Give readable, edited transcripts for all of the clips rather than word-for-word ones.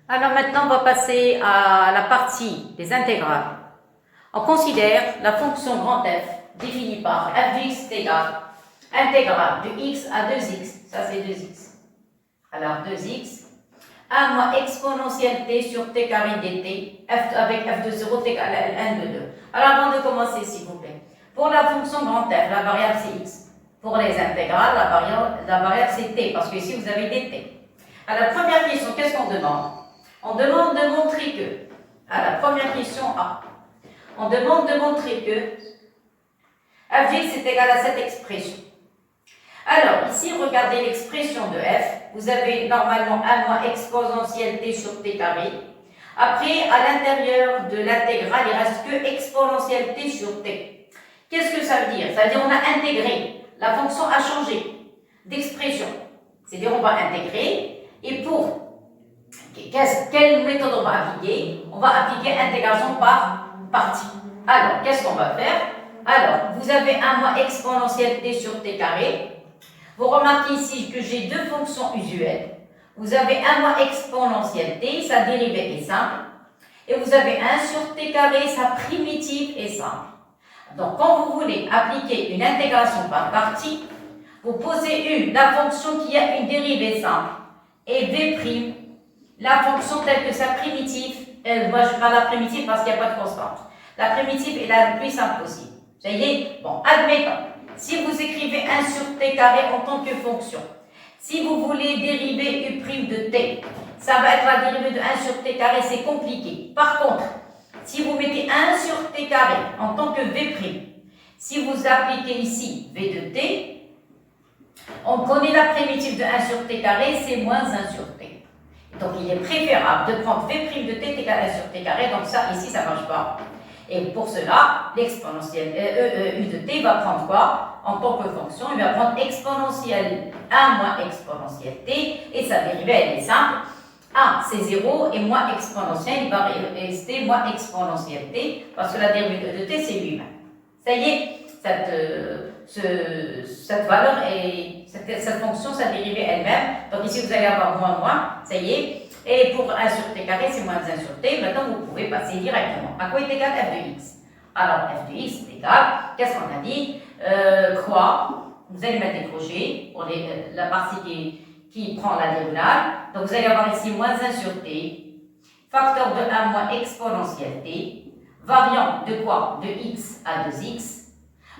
Alors maintenant, on va passer à la partie des intégrales. On considère la fonction grand F définie par f de x est égal intégrale de x à 2x, ça c'est 2x. Alors 2x, 1 moins exponentielle t sur t carré dt, f avec f de 0 t égale à 1 de 2. Alors avant de commencer, s'il vous plaît, pour la fonction grand F, la variable c'est x. Pour les intégrales, la variable c'est t, parce que ici vous avez dt. À la première question, qu'est-ce qu'on demande? On demande de montrer que, à la première question A, on demande de montrer que f de x est égal à cette expression. Alors, ici, regardez l'expression de f. Vous avez normalement 1 moins exponentielle t sur t carré. Après, à l'intérieur de l'intégrale, il ne reste que exponentielle t sur t. Qu'est-ce que ça veut dire? Ça veut dire qu'on a intégré. La fonction a changé d'expression. C'est-à-dire on va intégrer. Et pour quelle méthode on va appliquer? On va appliquer intégration par partie. Alors, qu'est-ce qu'on va faire? Alors, vous avez 1 moins exponentielle t sur t carré. Vous remarquez ici que j'ai deux fonctions usuelles. Vous avez 1 moins exponentielle t, sa dérivée est simple. Et vous avez 1 sur t carré, sa primitive est simple. Donc, quand vous voulez appliquer une intégration par partie, vous posez la fonction qui a une dérivée simple et v', la fonction telle que sa primitive, moi je parle de la primitive parce qu'il n'y a pas de constante. La primitive est la plus simple possible. Vous voyez? Bon, admettons, si vous écrivez 1 sur t carré en tant que fonction, si vous voulez dériver u' de t, ça va être la dérivée de 1 sur t carré, c'est compliqué. Par contre, si vous mettez 1 sur t carré en tant que v', si vous appliquez ici v de t, on connaît la primitive de 1 sur t carré, c'est moins 1 sur t. Donc il est préférable de prendre v' de t est égal à 1 sur t carré, donc ça ici ça ne marche pas. Et pour cela, l'exponentielle u de t va prendre quoi? En tant que fonction, il va prendre exponentielle 1 moins exponentielle t, et sa dérivée elle est simple. 1 c'est 0 et moins exponentielle, il va rester moins exponentielle t, parce que la dérivée de t c'est lui-même. Ça y est, cette valeur est, cette fonction, sa dérivée elle-même. Donc ici vous allez avoir moins, ça y est. Et pour 1 sur t carré, c'est moins 1 sur t. Maintenant, vous pouvez passer directement. À quoi est égal f de x? Alors, f de x est égal, qu'est-ce qu'on a dit? Quoi? Vous allez mettre des crochets pour la partie qui prend la diagonale. Donc, vous allez avoir ici moins 1 sur t, facteur de 1 moins exponentielle t, variant de quoi? De x à 2x,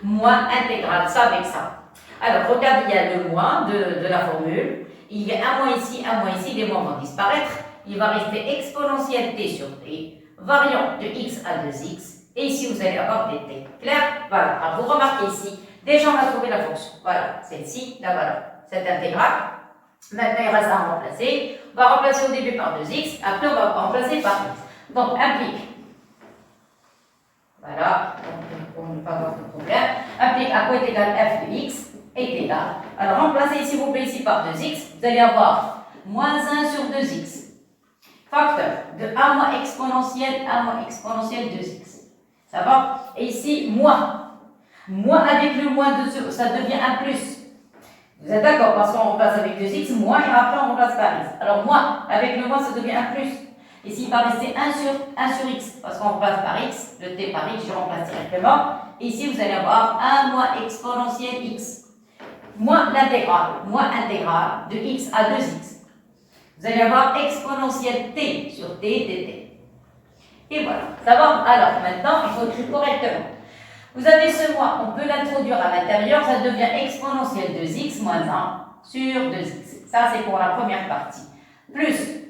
moins intégrale, ça avec ça. Alors, regardez, il y a le moins de la formule. Il y a un moins ici, les moins vont disparaître. Il va rester exponentielle t sur t, variant de x à 2x, et ici vous allez avoir dt. Clair? Voilà. Alors vous remarquez ici, déjà on a trouvé la fonction. Voilà, celle-ci, la valeur, cette intégrale. Maintenant il reste à remplacer. On va remplacer au début par 2x, après on va remplacer par x. Donc implique, voilà, pour ne pas avoir de problème, implique à quoi est égal f de x est égal. Alors remplacez s'il vous plaît ici par 2x, vous allez avoir moins 1 sur 2x. Facteur de 1 moins exponentielle 2x. Ça va? Et ici, moins. Moins avec le moins, ça devient un plus. Vous êtes d'accord? Parce qu'on remplace avec 2x, moins, et après on remplace par x. Alors moins, avec le moins, ça devient un plus. Ici, il va rester 1 sur x, parce qu'on remplace par x, le t par x, je remplace directement. Et ici, vous allez avoir 1 moins exponentielle x. Moins intégrale de x à 2x. Vous allez avoir exponentielle t sur t dt. Et voilà, ça va? Alors maintenant, il faut écrire correctement. Vous avez ce moins, on peut l'introduire à l'intérieur, ça devient exponentielle 2x moins 1 sur 2x. Ça, c'est pour la première partie. Plus,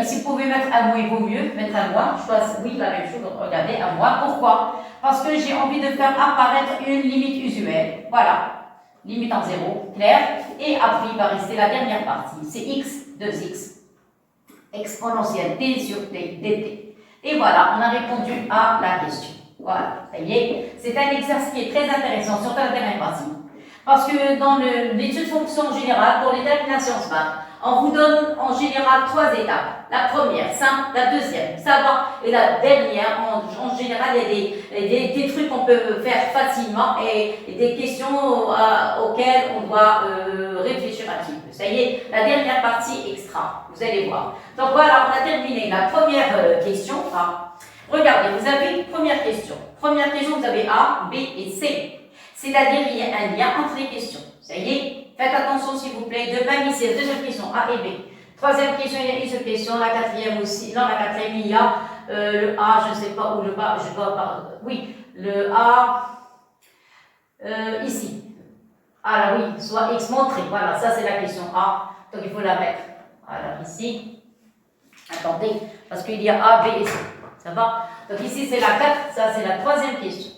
ici, vous pouvez mettre un moins, il vaut mieux mettre un moins. Je choisis, oui, la même chose, regardez, un moins. Pourquoi? Parce que j'ai envie de faire apparaître une limite usuelle. Voilà. Limite en 0, clair, et après il va rester la dernière partie, c'est x, 2x, exponentielle t sur t, dt. Et voilà, on a répondu à la question. Voilà, ça y est, c'est un exercice qui est très intéressant, surtout la dernière partie. Parce que dans l'étude fonction générale, pour les terminations SMAT, on vous donne en général 3 étapes. La première, simple, la deuxième, savoir, et la dernière, en général, il y a des trucs qu'on peut faire facilement et des questions auxquelles on doit réfléchir un petit peu. Ça y est, la dernière partie extra, vous allez voir. Donc voilà, on a terminé la première question A. Regardez, vous avez une première question. Première question, vous avez A, B et C. C'est-à-dire il y a un lien entre les questions. Ça y est, faites attention s'il vous plaît. De même ici, la deuxième question, A et B. Troisième question, il y a une seule question. La quatrième aussi. Non, la quatrième, il y a le A, je ne sais pas où le bas, je dois pas. Oui, le A, ici. Alors oui, soit X montré. Voilà, ça c'est la question A. Donc il faut la mettre. Alors ici, attendez, parce qu'il y a A, B et C. Ça va? Donc ici c'est la 4, ça c'est la troisième question.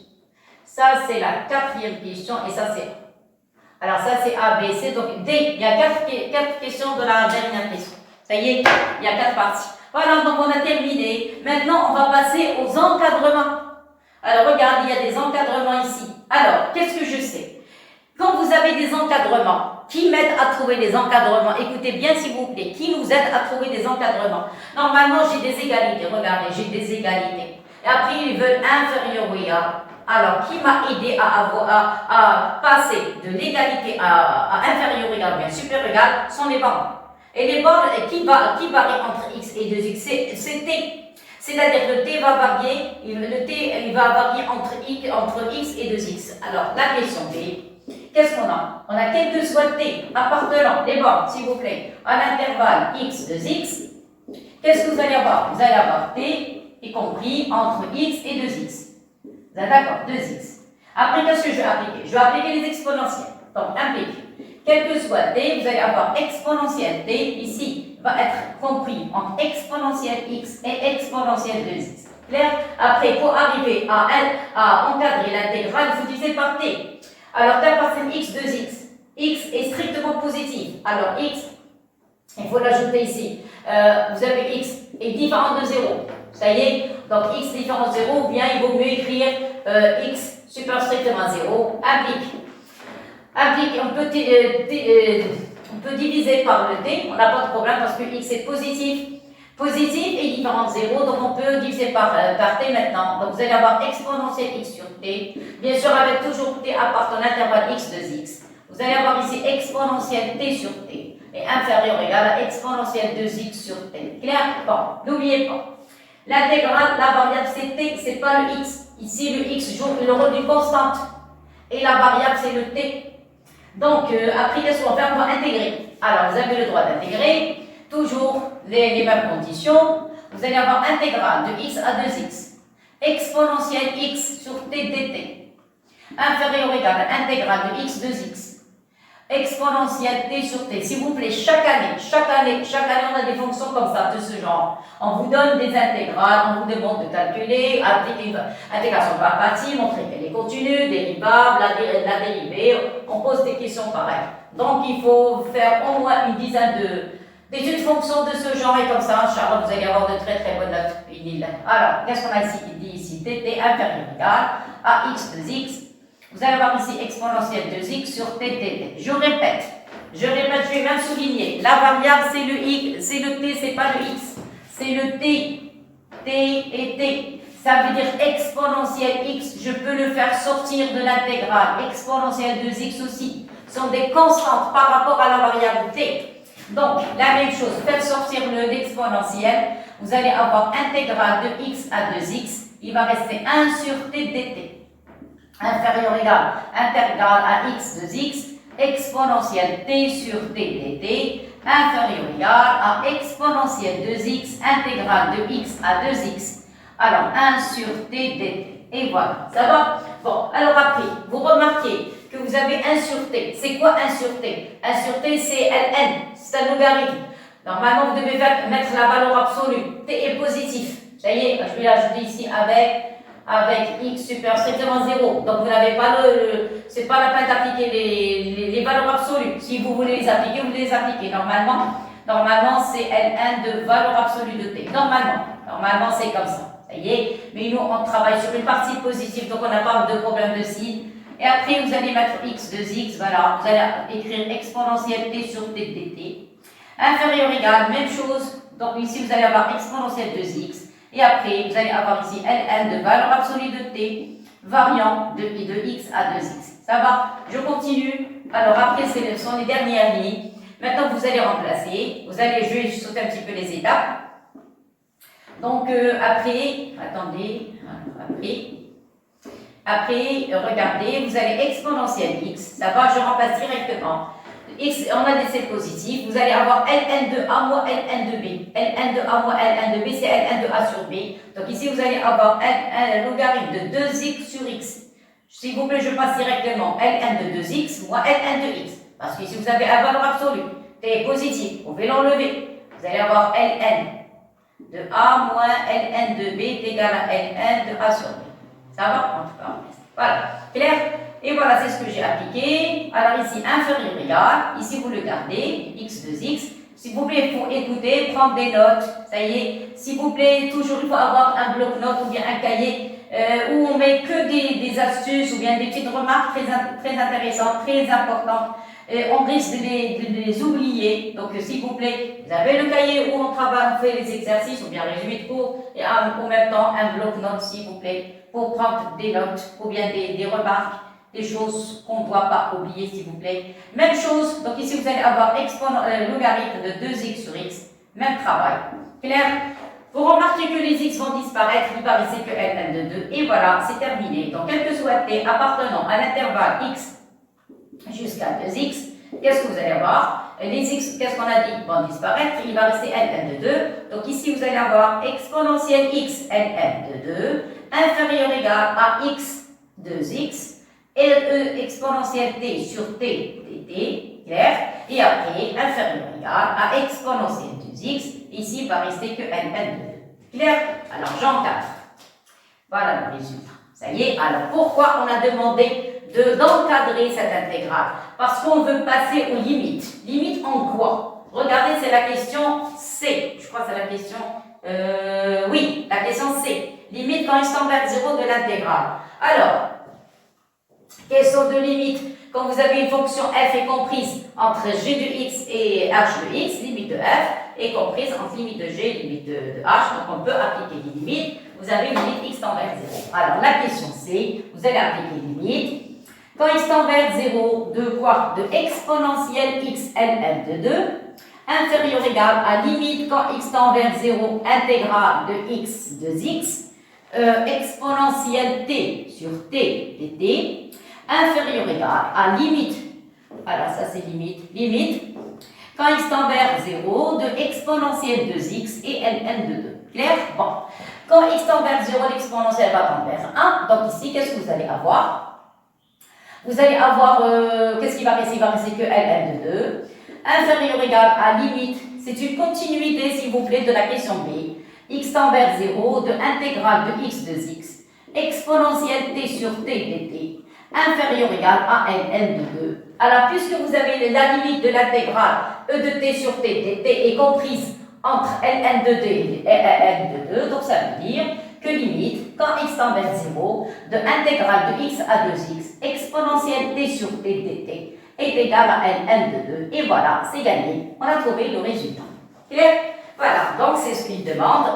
Ça c'est la quatrième question et ça c'est A. Alors ça c'est A, B, C. Donc D, il y a quatre questions de la dernière question. Ça y est, il y a 4 parties. Voilà, donc on a terminé. Maintenant on va passer aux encadrements. Alors regardez, il y a des encadrements ici. Alors, qu'est-ce que je sais? Quand vous avez des encadrements, qui m'aident à trouver des encadrements? Écoutez bien s'il vous plaît, qui nous aide à trouver des encadrements? Normalement, j'ai des égalités, regardez, j'ai des égalités. Et après, ils veulent inférieur ou égal. Alors, qui m'a aidé à passer de l'égalité à inférieur ou égal, bien supérieur ou égal, sont les bornes. Et les bornes, qui varient entre x et 2x, c'est t. C'est-à-dire que le t va varier, il va varier entre x et 2x. Alors, la question B, qu'est-ce qu'on a? On a quel que soit t appartenant, les bornes, s'il vous plaît, à l'intervalle x, 2x. Qu'est-ce que vous allez avoir? Vous allez avoir t, y compris entre x et 2x. Vous êtes d'accord? 2x. Après, qu'est-ce que je vais appliquer? Je vais appliquer les exponentielles. Donc, implique. Quel que soit t, vous allez avoir exponentielle t, ici, va être compris entre exponentielle x et exponentielle 2x. Clair? Après, pour arriver à encadrer l'intégrale, il faut diviser par t. Alors, t appartient x, 2x. X est strictement positif. Alors, x, il faut l'ajouter ici. Vous avez x est différent de 0. Ça y est, donc x différent de 0, ou bien il vaut mieux écrire x super strictement 0, implique, on peut diviser par le t, on n'a pas de problème parce que x est positif et différent de 0, donc on peut diviser par t maintenant. Donc vous allez avoir exponentielle x sur t, bien sûr avec toujours t appartenant à l'intervalle x de x. Vous allez avoir ici exponentielle t sur t, et inférieur ou égal à exponentielle 2x sur t. Clair? Bon, n'oubliez pas. L'intégrale, la variable c'est t, c'est pas le x. Ici, le x joue le rôle d'une constante. Et la variable, c'est le t. Donc, après, qu'est-ce qu'on va faire? On va intégrer. Alors, vous avez le droit d'intégrer. Toujours les mêmes conditions. Vous allez avoir intégrale de x à 2x. Exponentielle x sur t dt. Inférieur ou égal à intégrale de x 2x. Exponentielle t sur t. S'il vous plaît, chaque année, on a des fonctions comme ça, de ce genre. On vous donne des intégrales, on vous demande de calculer, appliquer une intégration par partie, montrer qu'elle est continue, dérivable, la dérivée. On pose des questions pareilles. Donc, il faut faire au moins une dizaine d'études fonctions de ce genre et comme ça, Inch'Allah, vous allez avoir de très bonnes notes. Alors, qu'est-ce qu'on a ici? Il dit ici dt inférieur ou égal à x de x. Vous allez avoir ici exponentielle 2x sur t dt. Je répète, je vais même souligner. La variable, c'est le x, c'est le t, c'est pas le x. C'est le t. T et t. Ça veut dire exponentielle x. Je peux le faire sortir de l'intégrale. Exponentielle 2x aussi. Ce sont des constantes par rapport à la variable t. Donc, la même chose. Faites sortir l'exponentielle. Vous allez avoir intégrale de x à 2x. Il va rester 1 sur t dt. Inférieur ou égal, intégrale à x de x, exponentielle t sur t dt, inférieur ou égal à exponentielle 2x, intégrale de x à 2x. Alors, 1 sur t dt. Et voilà, ça va? Bon, alors après, vous remarquez que vous avez 1 sur t. C'est quoi 1 sur t? 1 sur t, c'est ln, c'est un logarithme. Normalement, vous devez mettre la valeur absolue. T est positif. Ça y est, je vais l'ajouter ici avec x supérieur strictement 0. Donc vous n'avez pas c'est pas la peine d'appliquer les valeurs absolues. Si vous voulez les appliquer, vous les appliquez. Normalement c'est Ln de valeur absolue de t. Normalement c'est comme ça. Ça y est. Mais nous on travaille sur une partie positive, donc on n'a pas de problème de signe. Et après vous allez mettre x de x, voilà. Vous allez écrire exponentielle t sur t dt. Inférieur égal, même chose. Donc ici vous allez avoir exponentielle 2x. Et après, vous allez avoir ici Ln de valeur absolue de t, variant de x à 2x. Ça va? Je continue. Alors après, ce sont les dernières lignes. Maintenant, vous allez remplacer. Vous allez, je vais sauter un petit peu les étapes. Donc, après, attendez, après, regardez, vous allez exponentielle x. Ça va, je remplace directement. X, on a laissé le positif. Vous allez avoir ln de a moins ln de b. ln de a moins ln de b, c'est ln de a sur b. Donc ici, vous allez avoir un logarithme de 2x sur x. S'il vous plaît, je passe directement ln de 2x moins ln de x. Parce que si vous avez un valeur absolue, t est positif, vous pouvez l'enlever. Vous allez avoir ln de a moins ln de b est égal à ln de a sur b. Ça va? En tout cas, voilà. Clair? Et voilà, c'est ce que j'ai appliqué. Alors ici, inférieur égal. Ici, vous le gardez, x de x. S'il vous plaît, il faut écouter, prendre des notes. Ça y est. S'il vous plaît, toujours, il faut avoir un bloc-notes ou bien un cahier où on met que des astuces ou bien des petites remarques très intéressantes, très importantes. On risque de les oublier. Donc, s'il vous plaît, vous avez le cahier où on travaille, on fait les exercices ou bien résumé de cours et en même temps un bloc-notes, s'il vous plaît, pour prendre des notes ou bien des remarques, des choses qu'on ne doit pas oublier, s'il vous plaît. Même chose, donc ici, vous allez avoir logarithme de 2x sur x, même travail. Clair? Vous remarquez que les x vont disparaître, il paraissait que ln de 2, et voilà, c'est terminé. Donc, quel que soit t appartenant à l'intervalle x jusqu'à 2x, qu'est-ce que vous allez avoir? Les x, qu'est-ce qu'on a dit? Vont disparaître, il va rester ln de 2. Donc ici, vous allez avoir exponentielle x ln de 2 inférieur ou égal à x 2x, LE exponentielle t sur t dt, clair? Et après, inférieur ou égal à exponentielle 2x, ici, il va rester que ln de 2. Clair? Alors, j'encadre. Voilà le résultat. Ça y est, alors pourquoi on a demandé d'encadrer cette intégrale? Parce qu'on veut passer aux limites. Limites en quoi? Regardez, c'est la question C. Je crois que c'est la question... oui, la question C. Limite quand x tend vers 0 de l'intégrale. Alors, quelles sortes de limites? Quand vous avez une fonction f est comprise entre g de x et h de x, limite de f est comprise entre limite de g et limite de h. Donc, on peut appliquer les limites. Vous avez limite x tend vers 0. Alors, la question C, vous allez appliquer les limites. Quand x tend vers 0, de quoi? De exponentielle x ln de 2, inférieur ou égal à limite quand x tend vers 0, intégrale de x de x, exponentielle t sur t dt, inférieur ou égal à limite, voilà, ça c'est limite, quand x tend vers 0, de exponentielle 2x et ln de 2. Clair? Bon. Quand x tend vers 0, l'exponentielle va tendre vers 1. Donc ici, qu'est-ce que vous allez avoir? Vous allez avoir, qu'est-ce qui va rester? Il va rester que ln de 2. Inférieur ou égal à limite, c'est une continuité, s'il vous plaît, de la question B. X tend vers 0, de intégrale de x de x, exponentielle t sur t dt, inférieur ou égal à ln de 2. Alors, puisque vous avez la limite de l'intégrale e de t sur t dt est comprise entre ln de 2 et ln de 2, donc ça veut dire que limite, quand x tend vers 0, de intégrale de x à 2x, exponentielle t sur t dt, est égal à ln de 2. Et voilà, c'est gagné. On a trouvé le résultat. Clair? Voilà, donc c'est ce qu'il demande.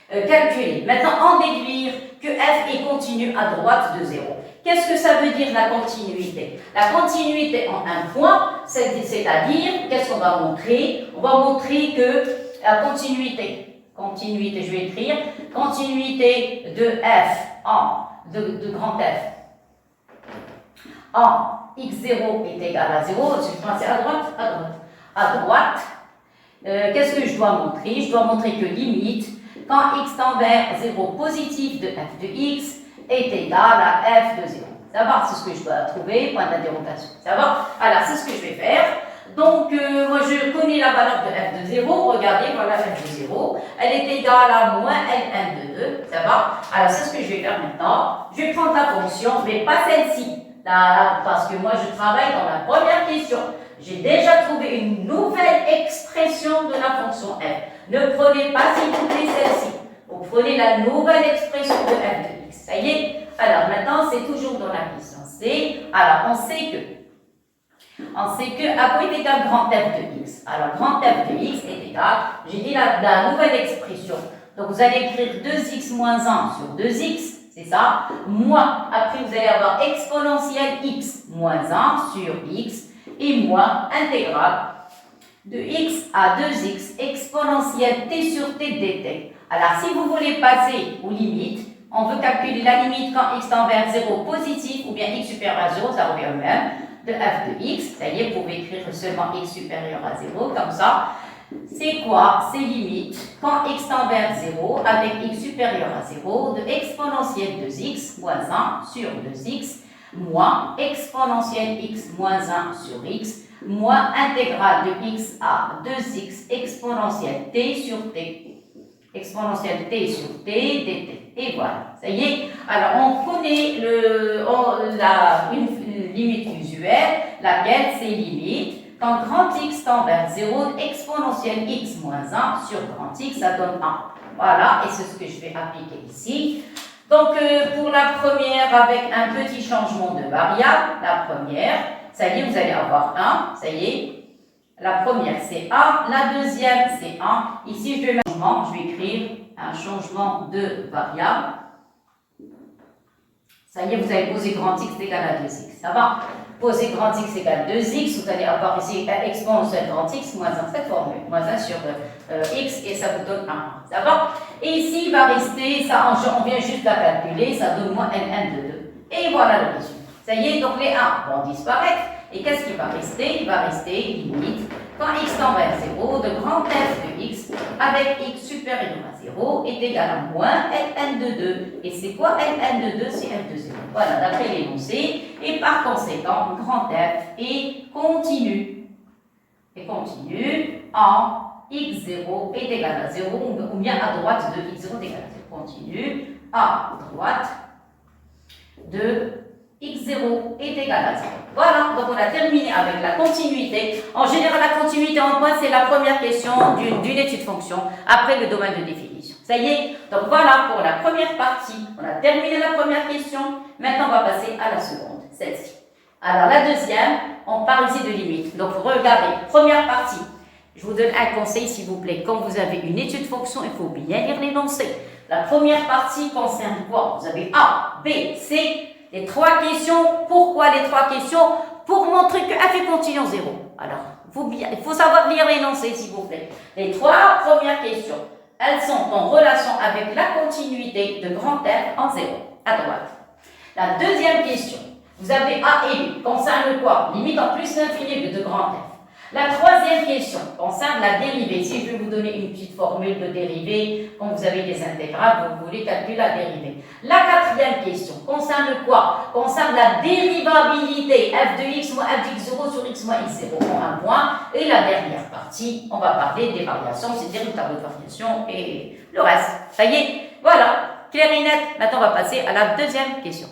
Calculer. Maintenant, en déduire que f est continu à droite de 0. Qu'est-ce que ça veut dire la continuité? La continuité en un point, c'est-à-dire, qu'est-ce qu'on va montrer? On va montrer que la continuité, je vais écrire, continuité de f de grand F en x0 est égal à 0, je pense à droite, qu'est-ce que je dois montrer? Je dois montrer que limite, quand x tend vers 0 positif de f de x est égal à f de 0. Ça va, c'est ce que je dois trouver, point d'interrogation. Ça va? Alors, c'est ce que je vais faire. Donc, moi, je connais la valeur de f de 0. Regardez, voilà f de 0. Elle est égale à moins ln de 2. Ça va? Alors, c'est ce que je vais faire maintenant. Je vais prendre la fonction, mais pas celle-ci. Parce que moi, je travaille dans la première question. J'ai déjà trouvé une nouvelle expression de la fonction f. Ne prenez pas, s'il vous plaît, celle-ci. Vous prenez la nouvelle expression de f de x. Ça y est? Alors, maintenant, c'est toujours dans la question C. Alors, on sait que à quoi est égal grand f de x? Alors, grand f de x est égal, j'ai dit la nouvelle expression. Donc, vous allez écrire 2x moins 1 sur 2x. C'est ça, moins, après vous allez avoir exponentielle x moins 1 sur x, et moins intégrale de x à 2x exponentielle t sur t dt. Alors, si vous voulez passer aux limites, on veut calculer la limite quand x tend vers 0 positif ou bien x supérieur à 0, ça revient au même, de f de x. Ça y est, vous pouvez écrire seulement x supérieur à 0, comme ça. C'est quoi ces limites quand x tend vers 0 avec x supérieur à 0 de exponentielle 2x moins 1 sur 2x moins exponentielle x moins 1 sur x moins intégrale de x à 2x exponentielle t sur t. Exponentielle t sur t dt. Et voilà, ça y est. Alors, on connaît une limite usuelle, laquelle c'est limite quand grand X tend vers 0, exponentielle x moins 1 sur grand X, ça donne 1. Voilà, et c'est ce que je vais appliquer ici. Donc, pour la première, avec un petit changement de variable, la première, ça y est, vous allez avoir 1, ça y est. La première, c'est 1. La deuxième, c'est 1. Ici, je vais mettre un changement, je vais écrire un changement de variable. Ça y est, vous allez poser grand X égale à 2X. Ça va? Poser grand X égale 2X, vous allez avoir ici exponentielle grand X moins 1, cette formule, moins 1 sur X, et ça vous donne 1. Ça va? Et ici, il va rester, ça, on vient juste la calculer, ça donne moins Ln de 2. Et voilà le résultat. Ça y est, donc les 1 vont disparaître. Et qu'est-ce qui va rester? Il va rester limite quand x tend vers 0 de grand f de x avec x supérieur à 0 est égal à moins ln de 2. Et c'est quoi ln de 2? C'est f de 0. Voilà, d'après l'énoncé. Et par conséquent, grand f est continu. Et continu en x0 est égal à 0 ou bien à droite de x0 est égal à 0. Continu à droite de x0 est égal à 0. Voilà, donc on a terminé avec la continuité. En général, la continuité en point, c'est la première question d'une étude fonction après le domaine de définition. Ça y est, donc voilà pour la première partie. On a terminé la première question. Maintenant, on va passer à la seconde, celle-ci. Alors, la deuxième, on parle ici de limites. Donc, regardez, première partie. Je vous donne un conseil, s'il vous plaît. Quand vous avez une étude fonction, il faut bien lire l'énoncé. La première partie concerne quoi? Vous avez A, B, C. Les trois questions, pourquoi les trois questions? Pour montrer que f est continu en 0. Alors, il faut savoir lire l'énoncé, s'il vous plaît. Les trois premières questions, elles sont en relation avec la continuité de grand F en 0, à droite. La deuxième question, vous avez A et B, concerne quoi? Limite en plus l'infini de grand F. La troisième question concerne la dérivée. Si je vais vous donner une petite formule de dérivée, quand vous avez des intégrales, vous voulez calculer la dérivée. La quatrième question concerne quoi? Concerne la dérivabilité f de x moins f de x0 sur x moins x0 en un point. Et la dernière partie, on va parler des variations, c'est-à-dire le tableau de variation et le reste. Ça y est, voilà, clair et net. Maintenant, on va passer à la deuxième question.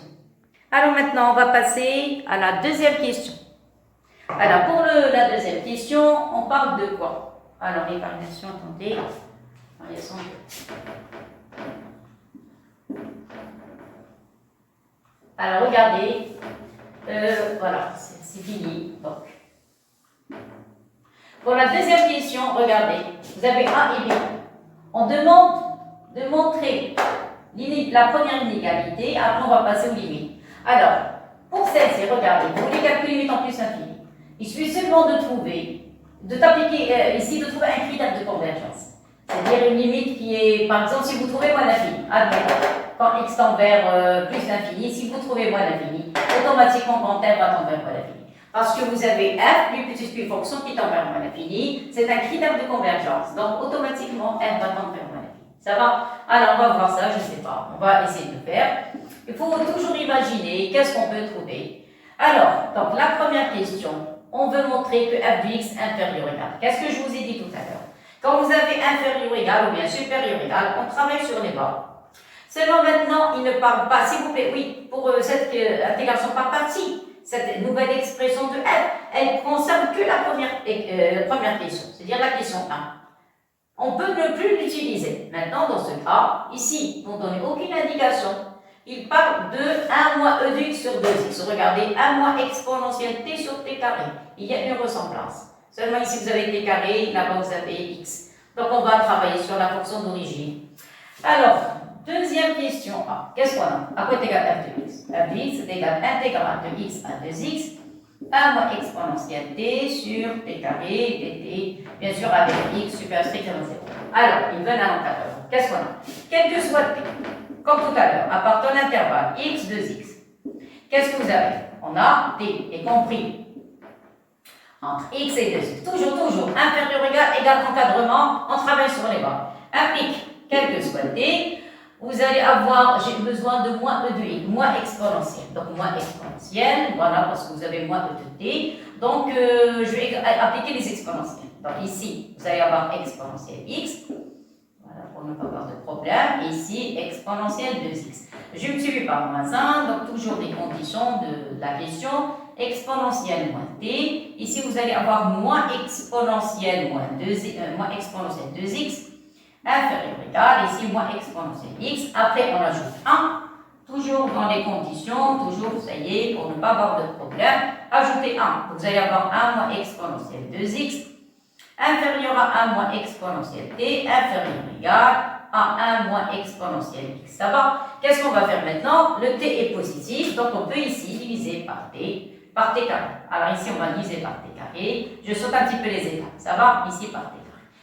Alors maintenant, on va passer à la deuxième question. Alors, pour la deuxième question, on parle de quoi? Alors, les variations, attendez. Variations. Alors, regardez. Voilà, c'est fini. Donc. Pour la deuxième question, regardez. Vous avez A et B. On demande de montrer la première inégalité. Après, on va passer aux limites. Alors, pour celle-ci, regardez. Vous voulez calculer limite en plus infini. Il suffit seulement de trouver, d'appliquer ici, de trouver un critère de convergence. C'est-à-dire une limite qui est, par exemple, si vous trouvez moins l'infini, admettons, quand x tend vers plus l'infini, si vous trouvez moins l'infini, automatiquement grand f va tendre vers moins l'infini. Parce que vous avez f plus petite qu'une fonction qui tend vers moins l'infini, c'est un critère de convergence. Donc automatiquement f va tendre vers moins l'infini. Ça va? Alors on va voir ça, je ne sais pas. On va essayer de le faire. Il faut toujours imaginer qu'est-ce qu'on peut trouver. Alors, donc la première question. On veut montrer que f de x est inférieur ou égal. Qu'est-ce que je vous ai dit tout à l'heure? Quand vous avez inférieur ou égal ou bien supérieur ou égal, on travaille sur les bas. Seulement maintenant, il ne parle pas, s'il vous plaît, oui, pour cette intégration par partie, cette nouvelle expression de f, elle concerne que la première question, c'est-à-dire la question 1. On peut ne plus l'utiliser. Maintenant, dans ce cas, ici, pour donner aucune indication, il parle de 1 moins e de x sur 2x. Regardez, 1 moins exponentielle t sur t carré. Il y a une ressemblance. Seulement ici, vous avez t carré, là-bas, vous avez x. Donc, on va travailler sur la fonction d'origine. Alors, deuxième question A. Qu'est-ce qu'on a? À quoi est égal f de x? F de x est égal à intégrale de x à 2x 1 moins exponentielle t sur t carré dt, bien sûr avec x supérieur strictement 0. Alors, il donne un encadrement. Qu'est-ce qu'on a? Quel que soit t, comme tout à l'heure, à partir d'un intervalle x, 2x, qu'est-ce que vous avez? On a t, y compris entre x et 2x. Toujours, inférieur ou égal encadrement, on travaille sur les bords. Implique, quel que soit t, vous allez avoir, j'ai besoin de moins e de x, moins exponentielle. Donc, moins exponentielle, voilà, parce que vous avez moins e de t. Donc, je vais appliquer les exponentielles. Donc, ici, vous allez avoir exponentielle x. Voilà, pour ne pas avoir de problème. Et ici, exponentielle 2x. Je multiplie par moins 1, donc toujours des conditions de la question. Exponentielle moins t. Ici, vous allez avoir moins exponentielle moins 2x. Inférieur ou égal, ici moins exponentielle x, après on ajoute 1, toujours dans les conditions, toujours, ça y est, pour ne pas avoir de problème, ajoutez 1, vous allez avoir 1 moins exponentielle 2x, inférieur à 1 moins exponentielle t, inférieur ou égal à 1 moins exponentielle x, ça va? Qu'est-ce qu'on va faire maintenant? Le t est positif, donc on peut ici diviser par t carré. Alors ici on va diviser par t carré, je saute un petit peu les étapes, ça va? Ici par t carré.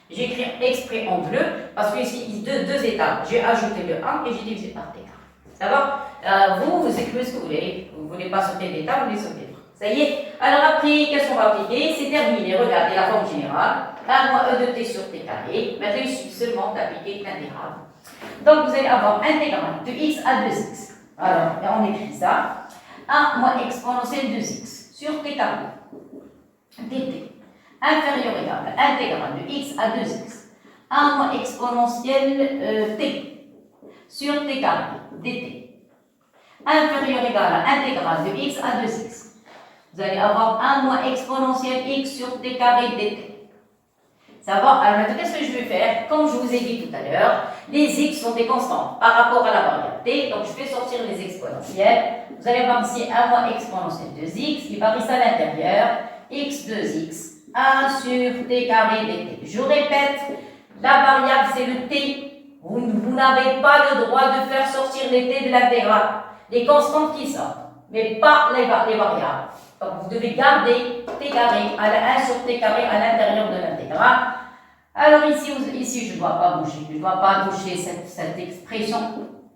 J'écris exprès en bleu parce que ici, deux étapes. J'ai ajouté le 1 et j'ai divisé par t carré. Ça va? Vous écrivez ce que vous voulez. Vous ne voulez pas sauter d'étape, vous voulez sauter. Ça y est? Alors après, qu'est-ce qu'on va appliquer? C'est terminé. Regardez la forme générale. 1 moins e de t sur t carré. Maintenant, il suffit seulement d'appliquer l'intégrale. Donc, vous allez avoir intégrale de x à 2x. Alors, on écrit ça. 1 moins exponentielle 2x sur t carré dt. Inférieur ou égal à intégrale de x à 2x, 1 moins exponentielle t sur t carré dt. Inférieur ou égal à intégrale de x à 2x. Vous allez avoir 1 moins exponentielle x sur t carré dt. Ça va? Alors maintenant, qu'est-ce que je vais faire? Comme je vous ai dit tout à l'heure, les x sont des constantes par rapport à la variable t, donc je vais sortir les exponentielles. Vous allez avoir ici 1 moins exponentielle 2x, qui va rester à l'intérieur, x 2x. 1 sur t carré dt. Je répète, la variable c'est le t. Vous n'avez pas le droit de faire sortir les t de l'intégrale. Les constantes qui sortent, mais pas les variables. Donc vous devez garder t carré à 1 sur t carré à l'intérieur de l'intégrale. Alors ici je ne dois pas bouger. Je ne dois pas toucher cette expression.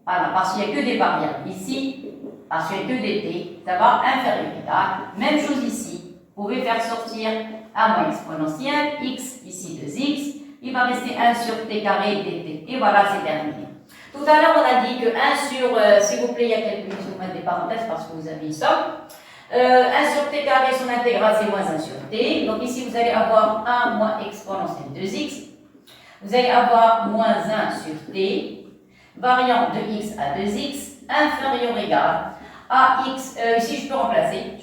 Voilà, parce qu'il n'y a que des variables. Ici, parce qu'il n'y a que des t, ça va inférieur ou égal. Même chose ici. Vous pouvez faire sortir 1 moins exponentielle, x, ici 2x, il va rester 1 sur t carré dt. Et voilà, c'est terminé. Tout à l'heure, on a dit que 1 sur, s'il vous plaît, il y a quelques minutes, vous mettez des parenthèses parce que vous avez une somme. 1 sur t carré, son intégrale, c'est moins 1 sur t. Donc ici, vous allez avoir 1 moins exponentielle 2x. Vous allez avoir moins 1 sur t, variant de x à 2x, inférieur ou égal à x. Ici, je peux remplacer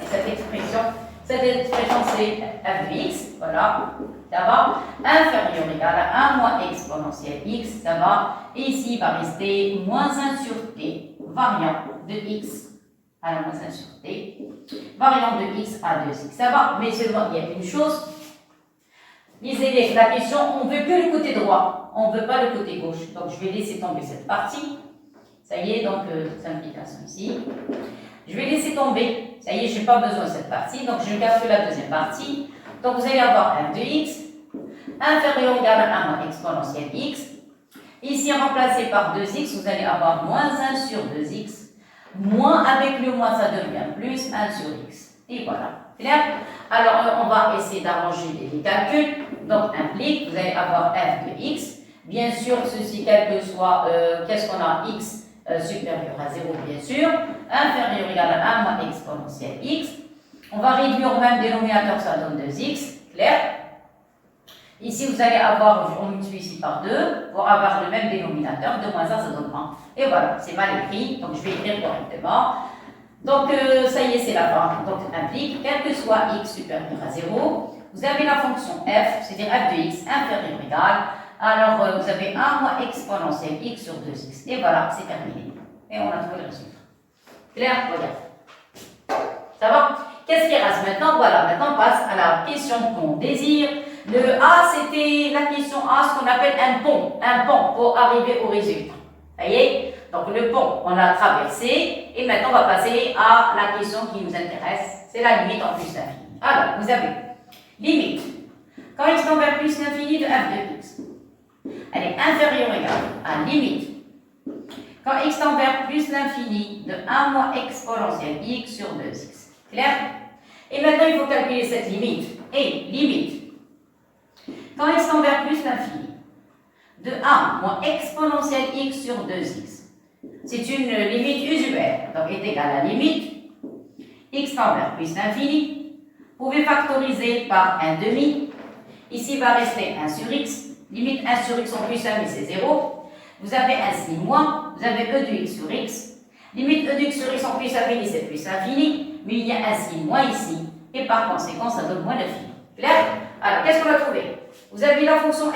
cette expression. Cette expression, c'est f de x, voilà, ça va. Inférieur ou égal à 1 moins exponentielle x, ça va. Et ici, il va rester moins 1 sur t, variant de x à la moins 1 sur t, variant de x à 2x, ça va. Mais seulement, il y a une chose, les élèves, la question, on ne veut que le côté droit, on ne veut pas le côté gauche. Donc, je vais laisser tomber cette partie. Ça y est, donc, simplification ici. Je vais laisser tomber. Ça y est, je n'ai pas besoin de cette partie. Donc, je garde que la deuxième partie. Donc, vous allez avoir f de x inférieur ou égal à 1 moins exponentielle x. Ici, remplacé par 2x, vous allez avoir moins 1 sur 2x. Moins avec le moins, ça devient plus 1 sur x. Et voilà. Clair? Alors, on va essayer d'arranger les calculs. Donc, implique, vous allez avoir f de x. Bien sûr, ceci, quel que soit, qu'est-ce qu'on a? X supérieur à 0, bien sûr. Inférieur ou égal à 1 moins exponentielle x. On va réduire au même dénominateur, ça donne 2x. Clair? Ici, vous allez avoir, on multiplie ici par 2 pour avoir le même dénominateur. 2 moins 1, ça donne 1. Et voilà, c'est mal écrit, donc je vais écrire correctement. Donc, ça y est, c'est la fin. Donc, implique, quel que soit x supérieur à 0, vous avez la fonction f, c'est-à-dire f de x inférieur ou égal. Alors, vous avez 1 moins exponentielle x sur 2x. Et voilà, c'est terminé. Et on a trouvé le résultat. Clair? Regarde. Ça va? Qu'est-ce qui reste maintenant? Voilà, maintenant on passe à la question qu'on désire. Le A, c'était la question A, ce qu'on appelle un pont pour arriver au résultat. Vous voyez? Donc le pont, on l'a traversé. Et maintenant, on va passer à la question qui nous intéresse. c'est la limite en plus l'infini. Alors, vous avez limite. Quand x tend vers plus l'infini de f de x, elle est inférieure ou égale à limite. Quand x tend vers plus l'infini de 1 moins exponentielle x sur 2x. Clair? Et maintenant, il faut calculer cette limite. Et limite. Quand x tend vers plus l'infini de 1 moins exponentielle x sur 2x. C'est une limite usuelle. Donc, est égale à limite x tend vers plus l'infini. Vous pouvez factoriser par 1 demi. Ici, va rester 1 sur x. Limite 1 sur x en plus 1, mais c'est 0. Vous avez ainsi moins. Vous avez e de x sur x. Limite e de x sur x en plus infini, c'est plus infini. Mais il y a ainsi moins ici. Et par conséquent, ça donne moins l'infini. Clair? Alors, qu'est-ce qu'on a trouvé? Vous avez la fonction f.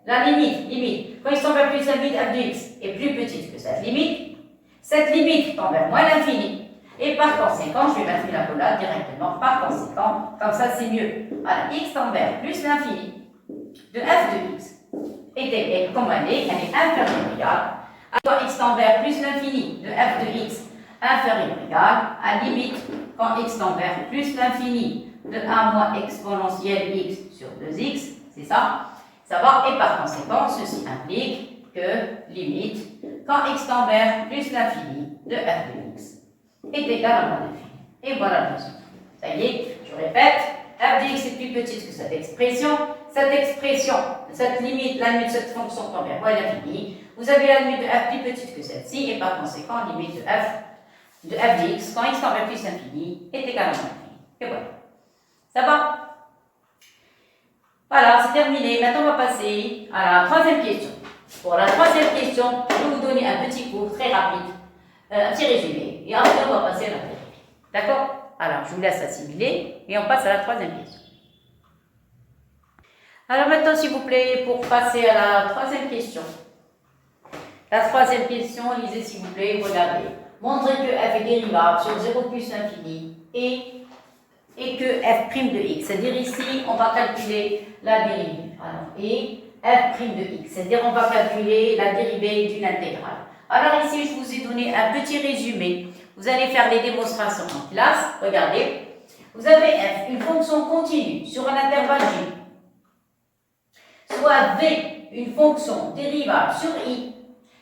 La limite. Quand x tend vers plus l'infini, f de x est plus petite que cette limite. Cette limite tend vers moins l'infini. Et par conséquent, je vais mettre une accolade directement. Par conséquent, comme ça, c'est mieux. Alors, x tend vers plus l'infini de f de x. Et comme elle est inférieure ou égale. Alors, x tend vers plus l'infini de f de x inférieur ou égal à limite quand x tend vers plus l'infini de 1 moins exponentielle x sur 2x, c'est ça, ça va, et par conséquent, ceci implique que limite quand x tend vers plus l'infini de f de x est égal à moins l'infini. Et voilà le résultat. Ça y est, je répète, f de x est plus petite que cette expression, cette limite, la limite de cette fonction tend vers moins l'infini. Vous avez la limite de f plus petite que celle-ci, et par conséquent, limite de f de x, quand x tend vers plus l'infini, est égal à moins l'infini. Et voilà. Ça va? Voilà, c'est terminé. Maintenant, on va passer à la troisième question. Pour la troisième question, je vais vous donner un petit cours très rapide, un petit résumé, et après, on va passer à la théorie. D'accord? Alors, je vous laisse assimiler, et on passe à la troisième question. Alors maintenant, s'il vous plaît, pour passer à la troisième question. La troisième question, lisez s'il vous plaît, regardez. Montrez que f est dérivable sur 0 plus l'infini et que f' de x. C'est-à-dire ici, on va calculer la dérivée. Alors, et f' de x. C'est-à-dire, on va calculer la dérivée d'une intégrale. Alors ici, je vous ai donné un petit résumé. Vous allez faire les démonstrations en classe. Regardez. Vous avez f, une fonction continue sur un intervalle j. Soit v, une fonction dérivable sur i.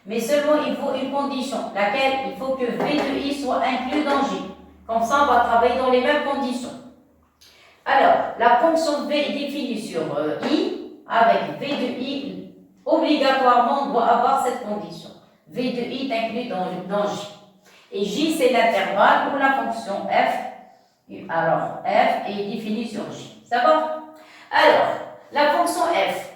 Mais seulement il faut une condition, laquelle il faut que v de i soit inclus dans j. Comme ça, on va travailler dans les mêmes conditions. Alors, la fonction v est définie sur i, avec v de i, obligatoirement, on doit avoir cette condition. V de i est inclus dans j. Et j, c'est l'intervalle pour la fonction f. Alors, f est définie sur j. Ça va? Alors, la fonction f,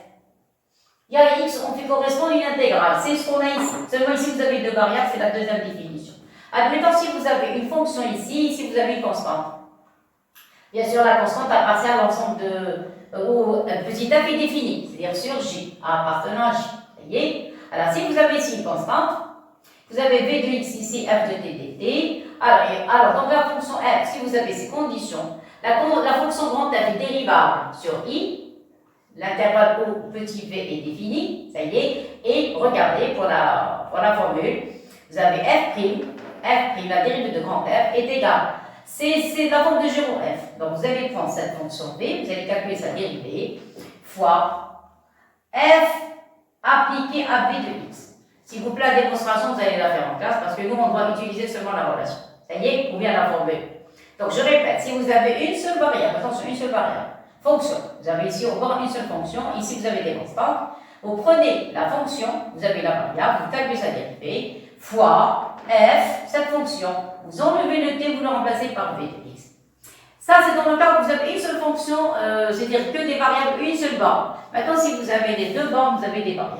il y a x, on fait correspondre une intégrale. C'est ce qu'on a ici. Seulement ici, vous avez deux variables, c'est la deuxième définition. Admettons, si vous avez une fonction ici vous avez une constante. Bien sûr, la constante appartient à l'ensemble où petit f est défini, c'est-à-dire sur j, appartenant à j. Vous voyez? Alors, si vous avez ici une constante, vous avez v de x ici, f de t dt. Alors, donc la fonction f, si vous avez ces conditions, la fonction grand f est dérivable sur i. L'intervalle où petit v est défini, ça y est, et regardez pour la formule, vous avez f', la dérivée de grand f, est égale. C'est la forme de 0f. Donc vous allez prendre cette fonction v, vous allez calculer sa dérivée, fois f appliqué à v de x. S'il vous plaît, la démonstration, vous allez la faire en classe, parce que nous, on doit utiliser seulement la relation. Ça y est, ou bien la formule. Donc je répète, si vous avez une seule variable, attention, une seule variable, fonction. Vous avez ici au bord une seule fonction, ici vous avez des constantes. Vous prenez la fonction, vous avez la variable, vous calculez sa dérivée, fois f, cette fonction, vous enlevez le t, vous le remplacez par v de x. Ça, c'est dans le cas où vous avez une seule fonction, c'est-à-dire que des variables, une seule borne. Maintenant, si vous avez les deux bornes, vous avez des variables.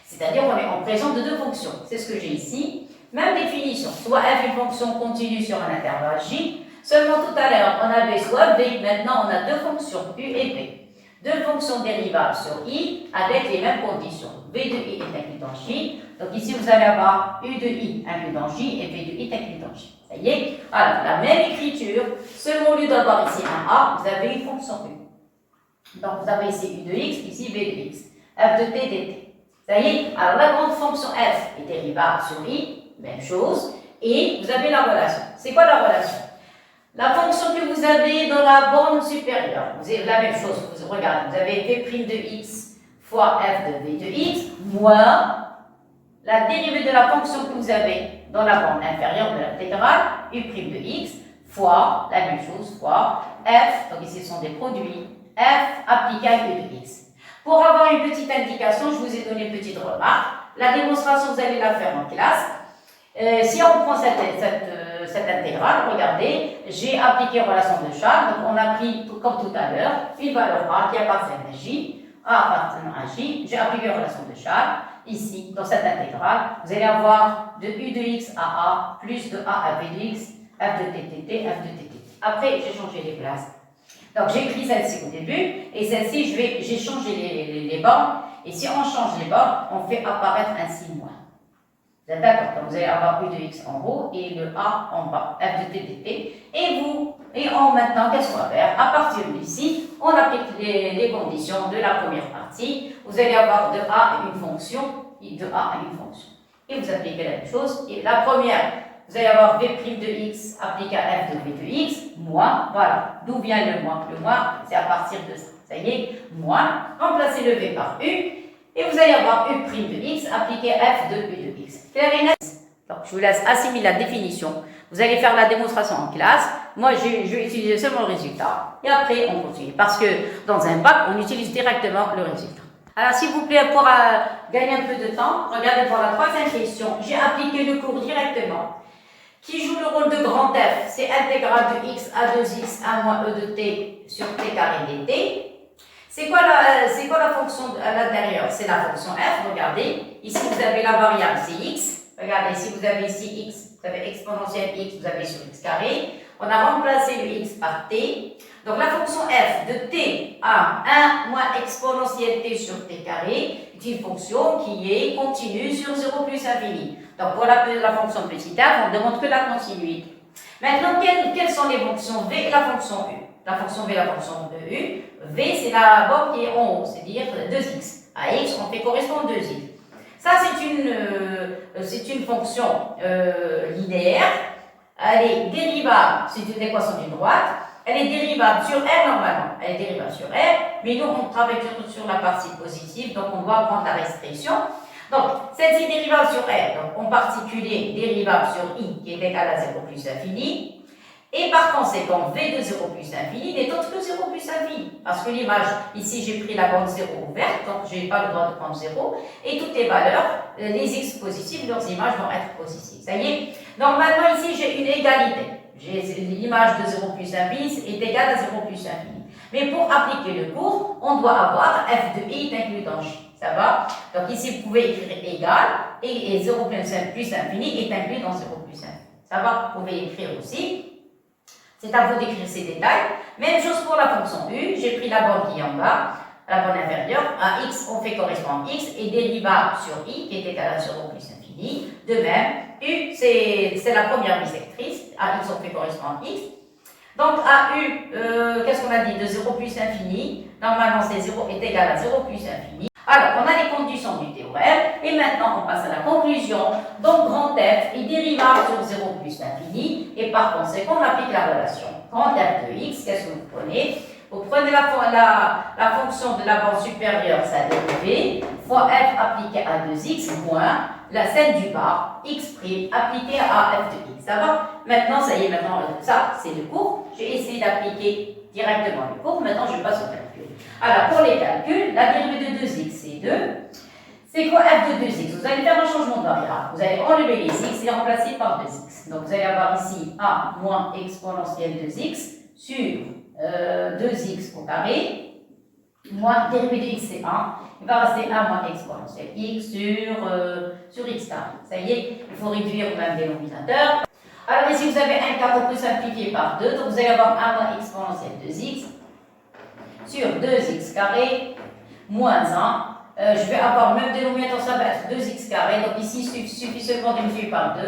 C'est-à-dire on est en présence de deux fonctions. C'est ce que j'ai ici. Même définition, soit f une fonction continue sur un intervalle j. Seulement tout à l'heure, on avait soit v, maintenant on a deux fonctions, u et v. Deux fonctions dérivables sur i avec les mêmes conditions. v de i est inclus dans j. Donc ici, vous allez avoir u de i inclus dans j et v de i inclus dans j. Ça y est? Alors, la même écriture, seulement au lieu d'avoir ici un a, vous avez une fonction u. Donc vous avez ici u de x, ici v de x. f de t dt. Ça y est? Alors la grande fonction f est dérivable sur i, même chose. Et vous avez la relation. C'est quoi la relation? La fonction que vous avez dans la borne supérieure, vous avez la même chose, vous regardez, vous avez v' de x fois f de v de x, moins la dérivée de la fonction que vous avez dans la borne inférieure de l'intégrale, u' de x, fois la même chose, fois f, donc ici ce sont des produits, f appliqué à u de x. Pour avoir une petite indication, je vous ai donné une petite remarque. La démonstration, vous allez la faire en classe. Si on prend cette intégrale, regardez, j'ai appliqué relation de Charles, donc on a pris, comme tout à l'heure, une valeur A qui appartient à J, A appartenant à J, j'ai appliqué relation de Charles, ici, dans cette intégrale, vous allez avoir de U de X à A, plus de A à V de X, F de TTT, F de TTT. Après, j'ai changé les places. Donc j'ai pris celle-ci au début, et celle-ci, j'ai changé les bornes, et si on change les bornes, on fait apparaître un signe moins. Vous êtes d'accord? Donc vous allez avoir U de X en haut et le A en bas, F de TTT. Et maintenant, qu'est-ce qu'on va faire? À partir d'ici, on applique les conditions de la première partie. Vous allez avoir de A une fonction, et de A une fonction. Et vous appliquez la même chose. Et la première, vous allez avoir V' de X appliqué à F de V de X, moins, voilà. D'où vient le moins? Le moins, c'est à partir de ça. Ça y est, moins. Remplacez le V par U. Et vous allez avoir U' de X appliqué à F de U de X. Clair et net? Donc, je vous laisse assimiler la définition. Vous allez faire la démonstration en classe. Moi, je vais utiliser seulement le résultat. Et après, on continue. Parce que dans un bac, on utilise directement le résultat. Alors, s'il vous plaît, pour gagner un peu de temps, regardez pour la troisième question. J'ai appliqué le cours directement. Qui joue le rôle de grand F? C'est intégrale de x à 2x à moins e de t sur t carré dt. C'est quoi la fonction à l'intérieur? C'est la fonction f, regardez. Ici, vous avez la variable, c'est x. Regardez, si vous avez ici x, vous avez exponentielle x, vous avez sur x carré. On a remplacé le x par t. Donc, la fonction f de t à 1 moins exponentielle t sur t carré est une fonction qui est continue sur 0 plus infini. Donc, pour la fonction petit f, on ne demande que la continuité. Maintenant, quelles sont les fonctions v et la fonction u? La fonction v et la fonction u. V, c'est la borne qui est en haut, c'est-à-dire 2x. À x, on fait correspondre 2x. Ça, c'est une fonction linéaire. Elle est dérivable, c'est une équation d'une droite. Elle est dérivable sur R normalement. Elle est dérivable sur R, mais nous, on travaille surtout sur la partie positive, donc on doit prendre la restriction. Donc, celle-ci est dérivable sur R, donc en particulier dérivable sur I qui est égal à 0 plus infini. Et par conséquent, V de 0 plus infini n'est autre que 0 plus infini. Parce que l'image, ici j'ai pris la bande 0 ouverte, donc je n'ai pas le droit de prendre 0. Et toutes les valeurs, les x positives, leurs images vont être positives. Ça y est, normalement ici j'ai une égalité. L'image de 0 plus infini est égale à 0 plus infini. Mais pour appliquer le cours, on doit avoir f de i inclus dans j. Ça va? Donc ici vous pouvez écrire égal et 0 plus infini est inclus dans 0 plus infini. Ça va? Vous pouvez écrire aussi. C'est à vous d'écrire ces détails. Même chose pour la fonction u. J'ai pris la borne qui est en bas, la borne inférieure. À x, on fait correspondre x et dérivable sur i qui est égal à 0 plus infini. De même, u, c'est la première bisectrice. À x, on fait correspondre x. Donc, à u, qu'est-ce qu'on a dit? De 0 plus infini. Normalement, c'est 0 est égal à 0 plus infini. Alors, on a les conditions du théorème, et maintenant on passe à la conclusion. Donc, grand F est dérivable sur 0 plus l'infini, et par conséquent, on applique la relation. Grand F de x, qu'est-ce que vous prenez? Vous prenez la fonction de la bande supérieure, sa dérivée, fois f appliqué à 2x, moins la celle du bas, x' appliqué à f de x. Ça va? Maintenant, ça y est, maintenant, ça, c'est le cours. J'ai essayé d'appliquer directement le cours. Maintenant, je passe au calcul. Alors, pour les calculs, la dérivée de 2x, c'est 2. C'est quoi f de 2x? Vous allez faire un changement de variable. Vous allez enlever les x et remplacer par 2x. Donc, vous allez avoir ici a moins exponentielle 2x sur 2x au carré, moins dérivée de x, c'est 1. Il va rester 1 moins exponentielle x sur x carré. Ça y est, il faut réduire au même dénominateur. Alors ici, vous avez un cas qu'on peut simplifier par 2. Donc, vous allez avoir 1 moins exponentielle 2x sur 2x carré moins 1. Je vais avoir le même dénominateur, ça va être 2x carré. Donc ici, il suffit seulement de multiplier par 2.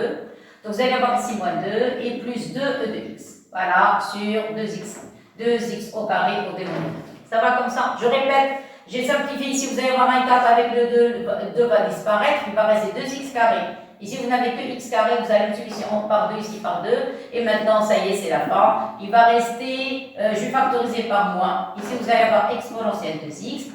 Donc vous allez avoir ici moins 2 et plus 2e de x. Voilà, sur 2x. 2x au carré au dénominateur. Ça va comme ça? Je répète, J'ai simplifié ici, vous allez avoir un 4 avec le 2 va disparaître, il va rester 2x carré. Ici, vous n'avez que x carré, vous allez multiplier par 2, ici par 2. Et maintenant, ça y est, c'est la fin. Il va rester, je vais factoriser par moins. Ici, vous allez avoir exponentielle de x.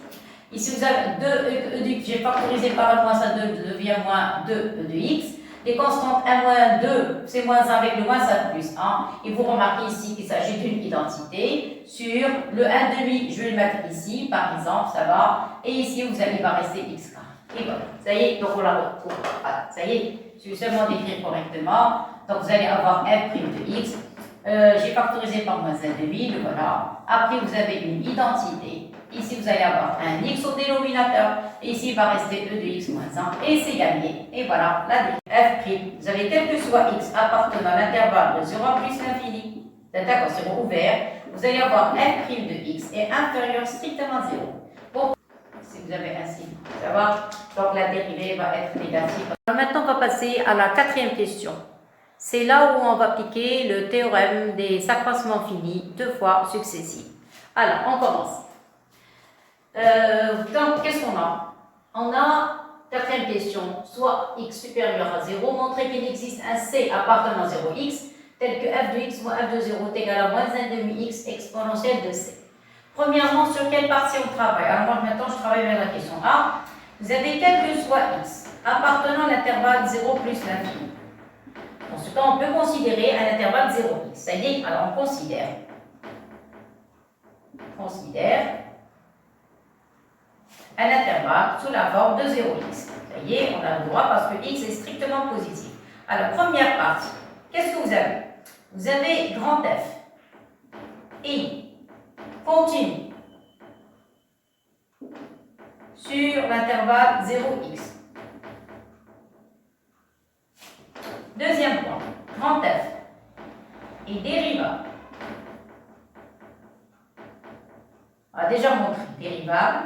Ici, vous avez 2, j'ai factorisé par 1 moins ça devient moins 2 de x. Les constantes 1 moins 2, c'est moins 1 avec le moins ça plus 1. Et vous remarquez ici qu'il s'agit d'une identité. Sur le 1 demi, je vais le mettre ici, par exemple, ça va. Et ici, il va rester x carré. Et voilà, ça y est, donc on la retrouve. Voilà, ça y est, je vais seulement d'écrire correctement. Donc vous allez avoir f' de x. J'ai factorisé par moins 1 demi, le voilà. Après, vous avez une identité. Ici, vous allez avoir un x au dénominateur. Et ici, il va rester e de x moins 1. Et c'est gagné. Et voilà, la f'. Vous avez quel que soit x appartenant à l'intervalle de 0 à plus l'infini. D'accord, c'est ouvert. Vous allez avoir f' de x est inférieur strictement à 0. Bon, si vous avez un signe, ça va. Donc la dérivée va être négative. Alors, maintenant, on va passer à la 4e question. C'est là où on va appliquer le théorème des accroissements finis 2 fois successifs. Alors, on commence. Donc, qu'est-ce qu'on a? On a, 4e question, soit x supérieur à 0, montrer qu'il existe un c appartenant à 0x, tel que f de x moins f de 0 est égal à moins 1 demi x exponentielle de c. Premièrement, sur quelle partie on travaille? Alors moi, maintenant, je travaille vers la question A. Vous avez quel que soit x appartenant à l'intervalle 0 plus l'infini. Dans ce cas, on peut considérer un intervalle 0x. Ça y est, alors on considère un intervalle sous la forme de 0x. Ça y est, on a le droit parce que x est strictement positif. Alors, première partie, qu'est-ce que vous avez? Vous avez grand F et continue sur l'intervalle 0x. Deuxième point, grand F est dérivable. On a déjà montré dérivable.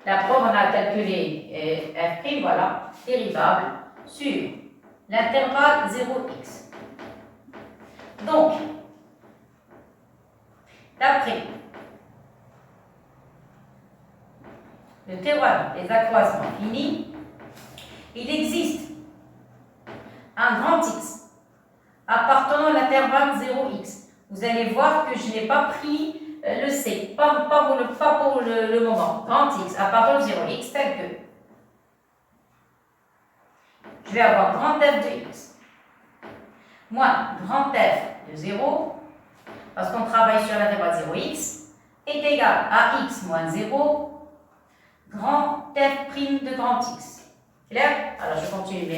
La preuve, on a calculé f', voilà, dérivable sur l'intervalle 0x. Donc, d'après le théorème des accroissements finis, il existe un grand x appartenant à l'intervalle 0x. Vous allez voir que je n'ai pas pris le c, pas pour le moment. Grand x appartenant à 0x tel que je vais avoir grand f de x moins grand f de 0, parce qu'on travaille sur l'intervalle 0x, est égal à x moins 0 grand f' de grand x. Clair? Alors je continue,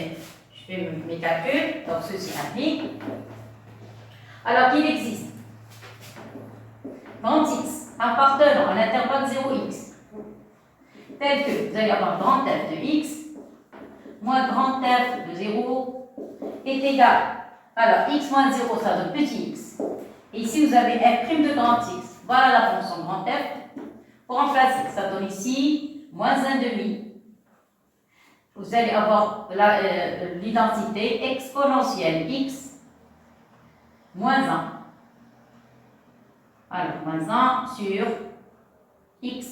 je fais mes calculs, donc ceci implique. Alors qu'il existe grand x appartenant à l'intervalle 0x, tel que vous allez avoir grand f de x moins grand f de 0 est égal. Alors x moins 0, ça donne petit x. Et ici, vous avez f' de grand x. Voilà la fonction grand f. Pour remplacer, ça donne ici moins 1 demi. Vous allez avoir l'identité exponentielle x moins 1. Alors, moins 1 sur x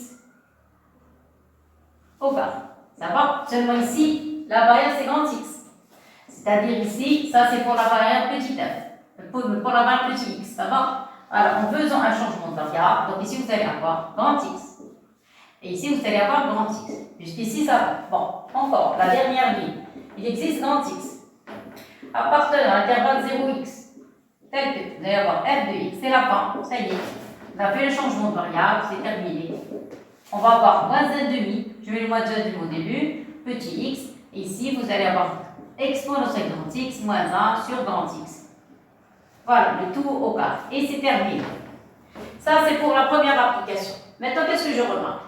au carré. Ça va? Seulement ici, la variable c'est grand x. C'est-à-dire ici, ça c'est pour la variable petit f. Pour la variable petit x. Ça va? Alors, en faisant un changement de variable, donc ici vous allez avoir grand x. Et ici vous allez avoir grand x. Jusqu'ici ça va. Bon, encore, la dernière ligne. Il existe grand x appartenant à l'intervalle 0x. Tel que vous allez avoir f de x, c'est la fin, ça y est. On a fait le changement de variable, c'est terminé. On va avoir moins 1 demi, je mets le moins 1 demi au début, petit x, et ici vous allez avoir exponentielle grand x moins 1 sur grand x. Voilà, le tout au carré. Et c'est terminé. Ça, c'est pour la première application. Maintenant, qu'est-ce que je remarque?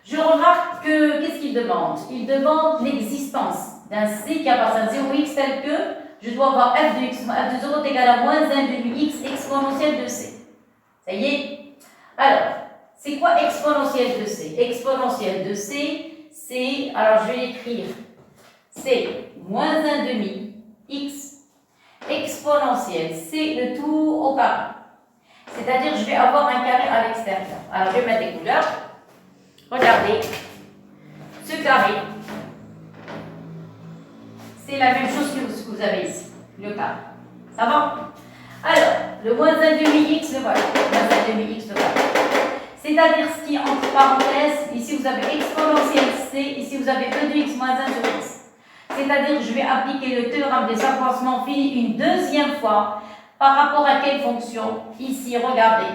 Je remarque que, qu'est-ce qu'il demande? Il demande l'existence d'un c qui appartient à 0x tel que je dois avoir f de x moins f de 0 est égal à moins 1 demi x exponentielle de c. Ça y est? Alors, c'est quoi exponentielle de c? Exponentielle de c, c'est, alors je vais l'écrire, c'est moins 1 demi x exponentielle, c'est le tout au carré. C'est-à-dire, je vais avoir un carré à l'extérieur. Alors, je vais mettre des couleurs. regardez, ce carré, c'est la même chose que ce que vous avez ici, le carré. Ça va? Alors, le moins 1 demi-x, le voilà. Moins 1 demi-x, le voilà. C'est-à-dire ce qui est entre parenthèses, ici vous avez exponentielle c, ici vous avez e de x moins 1 sur x. C'est-à-dire que je vais appliquer le théorème des accroissements finis une deuxième fois par rapport à quelle fonction? Ici, regardez,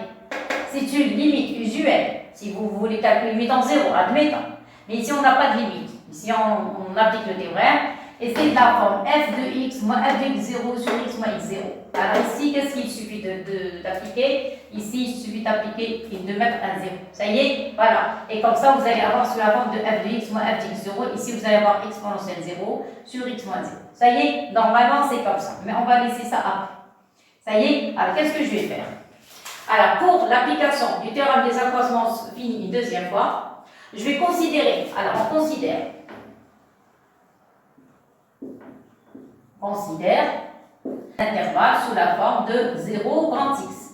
c'est une limite usuelle. Si vous voulez calculer limite en 0, admettons. Mais ici, on n'a pas de limite. Ici, on applique le théorème. Et c'est de la forme f de x moins f de x0 sur x moins x0. Alors ici, qu'est-ce qu'il suffit d'appliquer? Ici, il suffit d'appliquer et de mettre un 0. Ça y est? Voilà. Et comme ça, vous allez avoir sous la forme de f de x moins f de x0. Ici, vous allez avoir exponentielle 0 sur x moins 0. Ça y est? Normalement, c'est comme ça. Mais on va laisser ça après. Ça y est? Alors, qu'est-ce que je vais faire? Alors, pour l'application du théorème des accroissements finis une deuxième fois, je vais considérer. Alors, on considère l'intervalle sous la forme de 0 grand x,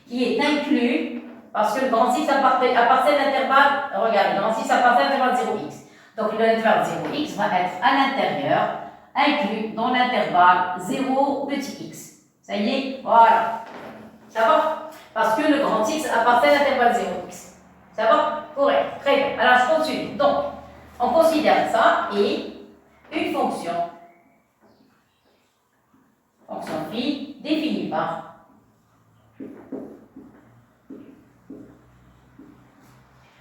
qui est inclus, parce que le grand x appartient à l'intervalle, regardez, le grand x appartient à l'intervalle 0x. Donc l'intervalle 0x va être à l'intérieur, inclus dans l'intervalle 0 petit x. Ça y est, voilà. Ça va? Parce que le grand x appartient à l'intervalle 0x. Ça va? Correct. Très bien. Alors je continue. Donc, on considère ça et une fonction phi définie par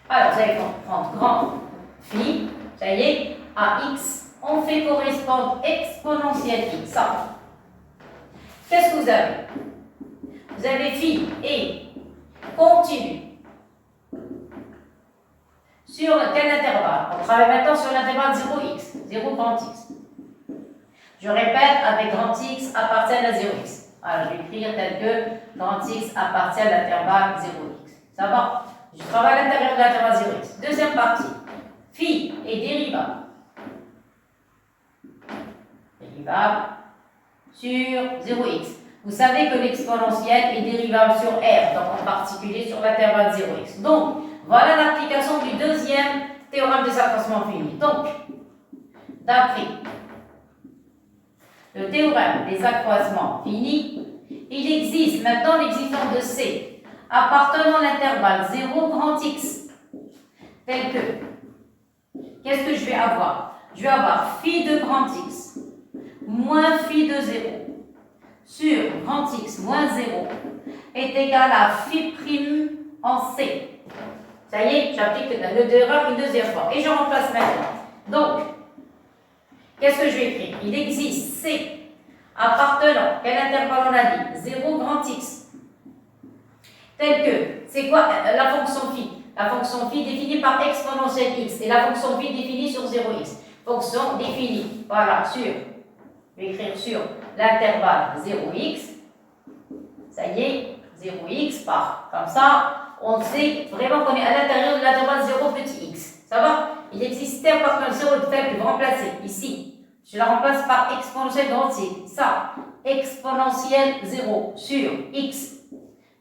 alors vous allez prendre grand phi, ça y est, à x, on fait correspondre exponentielle x. Ça. Qu'est-ce que vous avez? Vous avez phi et continu sur quel intervalle? On travaille maintenant sur l'intervalle 0x, 0 grand x. Je répète, avec grand x appartient à 0x. Alors, je vais écrire tel que grand x appartient à l'intervalle 0x. Ça va? Je travaille à l'intérieur de l'intervalle 0x. Deuxième partie. Phi est dérivable. Dérivable sur 0x. Vous savez que l'exponentielle est dérivable sur r, donc en particulier sur l'intervalle 0x. Donc, voilà l'application du deuxième théorème des accroissements finis. Donc, d'après le théorème des accroissements finis, il existe maintenant l'existence de C appartenant à l'intervalle 0 grand x, tel que, qu'est-ce que je vais avoir? Je vais avoir phi de grand x moins phi de 0 sur grand x moins 0 est égal à phi prime en C. Ça y est, j'applique le théorème une deuxième fois et je remplace maintenant. Donc, qu'est-ce que je vais écrire? Il existe C appartenant, quel intervalle on a dit? 0 grand x. Tel que, c'est quoi la fonction phi? La fonction phi définie par exponentielle x et la fonction phi définie sur 0x. Fonction définie, voilà, sur, je vais écrire sur l'intervalle 0x. Ça y est, 0x par, comme ça, on sait vraiment qu'on est à l'intérieur de l'intervalle 0 petit x. Ça va? Il existe terme par 0 de tel que vous remplacez ici. Je la remplace par exponentielle grand C. Ça, exponentielle 0 sur x,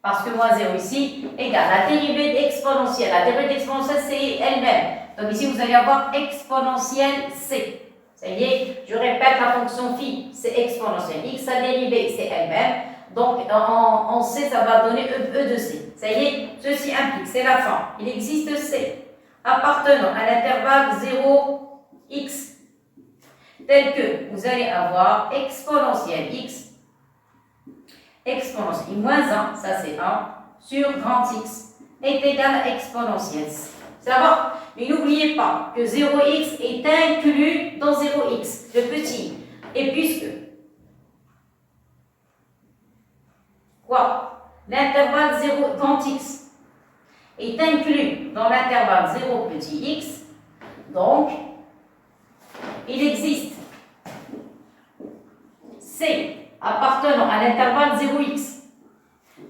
parce que moins 0 ici, égale la dérivée d'exponentielle. La dérivée d'exponentielle, c'est elle-même. Donc ici, vous allez avoir exponentielle C. Ça y est, je répète, la fonction phi, c'est exponentielle x. Sa dérivée, c'est elle-même. Donc en C, ça va donner E de C. Ça y est, ceci implique, c'est la fin. Il existe C appartenant à l'intervalle 0x, tel que vous allez avoir exponentielle x, exponentielle moins 1, ça c'est 1, sur grand x est égal à exponentielle c. Ça va? Mais n'oubliez pas que 0x est inclus dans 0x, le petit. Et puisque quoi? L'intervalle 0 grand x est inclus dans l'intervalle 0 petit x, donc il existe C appartenant à l'intervalle 0x,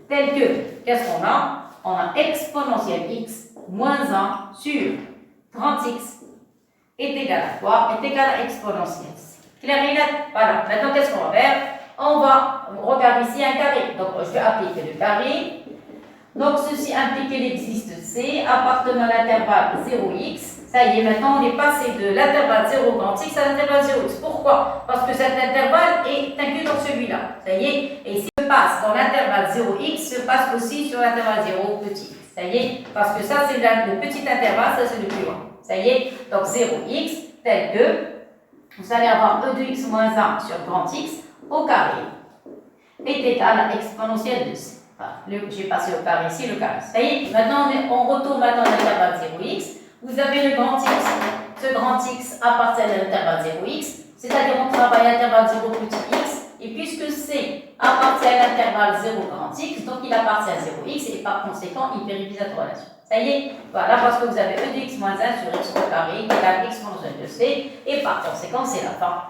tel que, qu'est-ce qu'on a? On a exponentielle x moins 1 sur 30x est égal à quoi? Est égal à exponentielle c. Clair et net? Voilà. Maintenant, qu'est-ce qu'on va faire? On va regarder ici un carré. Donc, je vais appliquer le carré. Donc, ceci implique qu'il existe C appartenant à l'intervalle 0x. Ça y est, maintenant on est passé de l'intervalle 0 grand X à l'intervalle 0x. Pourquoi? Parce que cet intervalle est inclus dans celui-là. Ça y est, et s'il se passe dans l'intervalle 0x, se passe aussi sur l'intervalle 0 petit x. Ça y est, parce que ça c'est le petit intervalle, ça c'est le plus grand. Ça y est, donc 0x tel que, vous allez avoir e de x moins 1 sur grand X au carré est égal à exponentielle de c. J'ai passé au carré ici, le carré. Ça y est, maintenant on retourne maintenant à l'intervalle 0x. Vous avez le grand X. Ce grand X appartient à l'intervalle 0x, c'est-à-dire on travaille à l'intervalle 0 petit x. Et puisque C appartient à l'intervalle 0 grand X, donc il appartient à 0x et par conséquent il vérifie cette relation. Ça y est, voilà, parce que vous avez e de x moins 1 sur x au carré égale exponentielle de c, et par conséquent c'est la fin.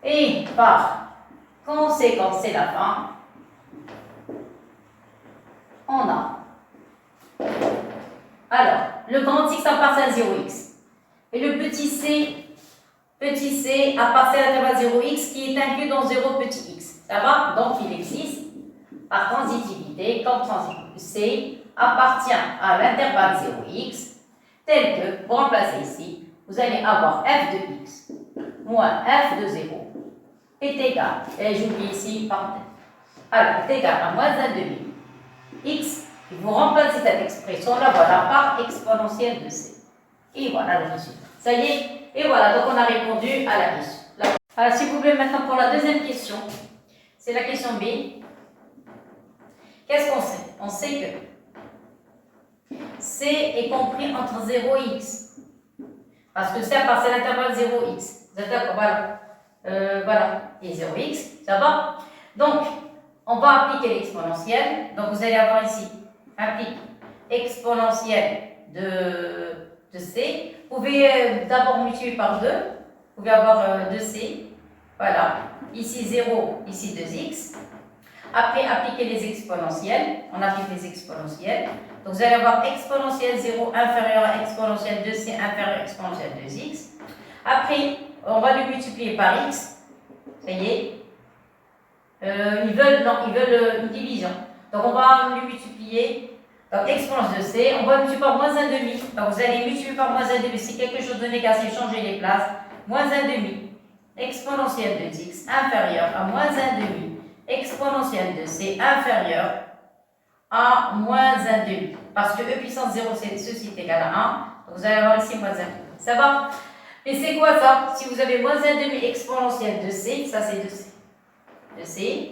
Et par conséquent c'est la fin, on a. Alors, le grand X appartient à 0x. Et le petit c appartient à l'intervalle 0x qui est inclus dans 0 petit x. Ça va? Donc il existe par transitivité, comme transitivité, c appartient à l'intervalle 0x, tel que, vous remplacez ici, vous allez avoir f de x moins f de 0 est égal, et j'oublie ici parenthèse, alors est égal à moins 1 demi x, et vous remplacez cette expression là, voilà, par exponentielle de c. Et voilà le résultat. Ça y est, et voilà, donc on a répondu à la question. Alors s'il vous plaît, maintenant pour la deuxième question, c'est la question B. Qu'est-ce qu'on sait? On sait que C est compris entre 0 et x. Parce que C appartient à l'intervalle 0x. Vous êtes d'accord? Voilà. Voilà. Et 0x, ça va? Donc, on va appliquer l'exponentielle. Donc, vous allez avoir ici, applique exponentielle de C. Vous pouvez d'abord multiplier par 2. Vous pouvez avoir 2C. Voilà. Ici 0, ici 2x. Après, appliquer les exponentielles. On applique les exponentielles. Donc, vous allez avoir exponentielle 0 inférieur à exponentielle 2c inférieur à exponentielle 2x. Après, on va le multiplier par x. Ça y est. Ils veulent une division. Donc, on va le multiplier. Donc, exponentielle de c. On va multiplier par moins 1 demi. Donc, vous allez multiplier par moins 1 demi. Si quelque chose de négatif, changez les places. Moins 1 demi. Exponentielle de x inférieur à moins 1 demi. Exponentielle de c inférieure à moins 1 demi. Parce que e puissance 0, ceci est égal à 1. Donc vous allez avoir ici moins 1 demi. Ça va? Mais c'est quoi ça? Si vous avez moins 1 demi exponentielle de c, ça c'est 2c. 2c.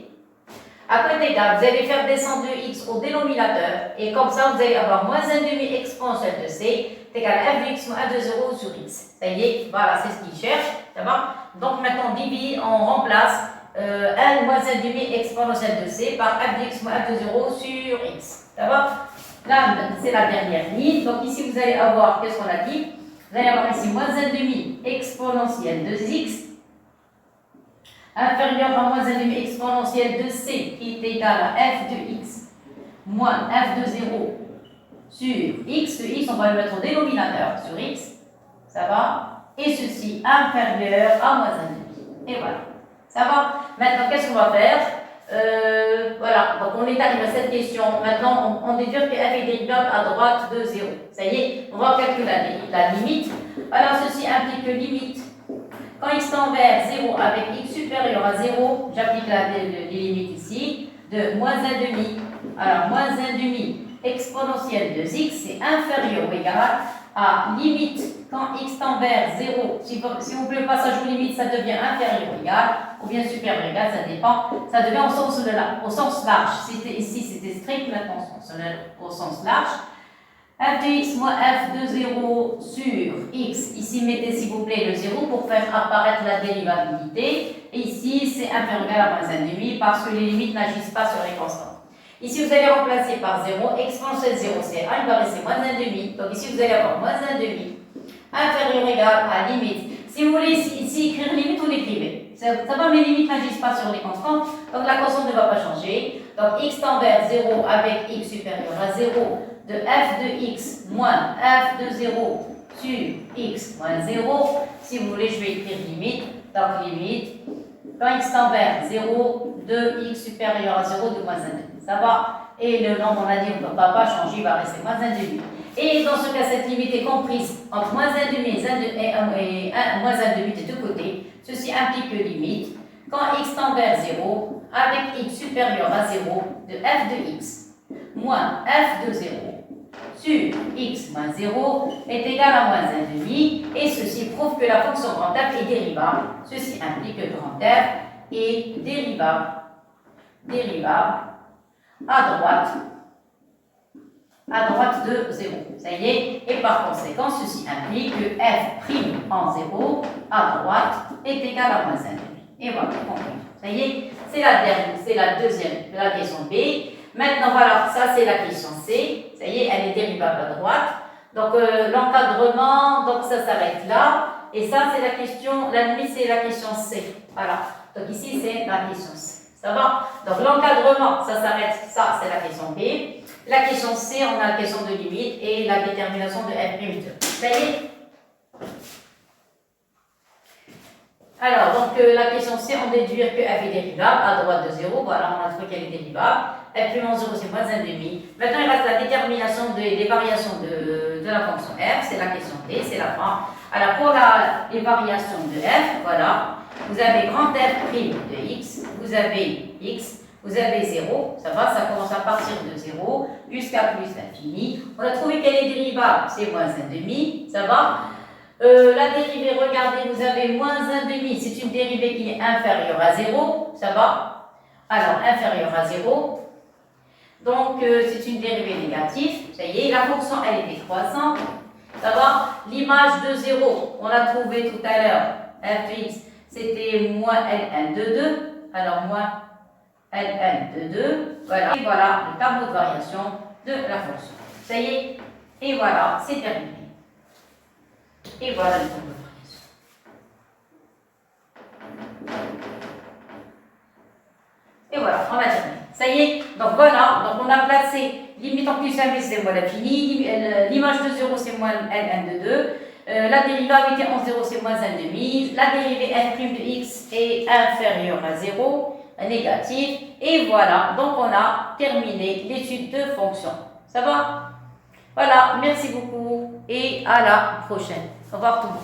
À côté là, vous allez faire descendre 2x au dénominateur. Et comme ça, vous allez avoir moins 1 demi exponentielle de c est égal à f de x moins 1 de 0 sur x. Ça y est, voilà, c'est ce qu'il cherche. Ça va? Donc maintenant, on divise, on remplace 1 moins 1 demi exponentielle de c par f de x moins 1 de 0 sur x. Ça va? Là, c'est la dernière ligne. Donc ici, vous allez avoir, qu'est-ce qu'on a dit? Vous allez avoir ici moins 1 demi exponentielle de x inférieur à moins 1 demi exponentielle de c qui est égal à f de x moins f de 0 sur x. Ce x, on va le mettre au dénominateur sur x. Ça va? Et ceci inférieur à moins 1 demi. Et voilà. Ça va? Maintenant, qu'est-ce qu'on va faire? Voilà, donc on est arrivé à cette question. Maintenant, on déduit que f est dérivable à droite de 0. Ça y est, on va calculer la limite. Alors, ceci implique que limite, quand x tend vers 0 avec x supérieur à 0, j'applique les limites ici, de moins 1 demi. Alors, moins 1 demi exponentielle de x, c'est inférieur ou égal à limite, quand x tend vers 0, si vous voulez le passage aux limites, ça devient inférieur ou égal, ou bien supérieur ou égal, ça dépend, ça devient au sens large. Ici, c'était strict, maintenant, au sens large. f de x moins f de 0 sur x. Ici, mettez s'il vous plaît le 0 pour faire apparaître la dérivabilité. Et ici, c'est inférieur ou égal à moins 1 demi parce que les limites n'agissent pas sur les constantes. Ici, vous allez remplacer par 0, exponentielle 0, c'est 1, il va rester moins 1 demi. Donc ici, vous allez avoir moins 1 demi, inférieur ou égal à limite. Si vous voulez ici écrire limite, vous l'écrivez. Ça va, mes limites n'agissent pas sur les constantes, donc la constante ne va pas changer. Donc x tend vers 0 avec x supérieur à 0 de f de x moins f de 0 sur x moins 0. Si vous voulez, je vais écrire limite. Donc limite, quand x tend vers 0 de x supérieur à 0 de moins 1 demi. Ça va? Et le nombre, on a dit, on ne peut pas changer, il va rester moins 1 demi. Et dans ce cas, cette limite est comprise entre moins 1 demi et moins 1 demi des deux côtés. Ceci implique que limite, quand x tend vers 0, avec x supérieur à 0, de f de x moins f de 0 sur x moins 0 est égal à moins 1 demi. Et ceci prouve que la fonction grand F est dérivable. Ceci implique que grand F est dérivable à droite de 0. Ça y est. Et par conséquent, ceci implique que f' en 0 à droite est égal à moins 1 demi. Et voilà, compris. Ça y est. C'est la deuxième de la question B. Maintenant, voilà, ça c'est la question C. Ça y est, elle est dérivable à droite. Donc, l'encadrement, donc ça s'arrête là. Et ça, c'est la question, la limite, c'est la question C. Voilà. Donc ici, c'est la question C. Ça va? Donc l'encadrement, ça s'arrête, ça c'est la question B. La question C, on a la question de limite et la détermination de f'2. Ça y est? Alors, donc la question C, on déduit que f est dérivable à droite de 0. Voilà, on a trouvé qu'elle est dérivable. f' en 0, c'est moins 1 demi. Maintenant, il reste la détermination des variations de la fonction f. C'est la question D, c'est la fin. Alors, pour les variations de f, voilà. Vous avez grand F' de x, vous avez x, vous avez 0, ça va, ça commence à partir de 0 jusqu'à plus l'infini. On a trouvé qu'elle est dérivable, c'est moins 1 demi, ça va. La dérivée, regardez, vous avez moins 1 demi, c'est une dérivée qui est inférieure à 0, ça va. Alors, inférieure à 0, donc c'est une dérivée négative, ça y est, la fonction elle est décroissante, ça va. L'image de 0, on l'a trouvé tout à l'heure, f de x, c'était moins ln de 2, alors moins ln de 2, voilà. Et voilà le tableau de variation de la fonction. Ça y est, et voilà, c'est terminé. Et voilà le tableau de variation. Et voilà, on a terminé. Ça y est, donc voilà, donc on a placé limite en plus inverse, c'est moins l'infini, l'image de 0 c'est moins ln de 2. La dérivabilité en 0 c'est moins 1 demi, la dérivée f' de x est inférieure à 0, négative, et voilà, donc on a terminé l'étude de fonctions. Ça va? Voilà, merci beaucoup et à la prochaine. Au revoir tout le monde.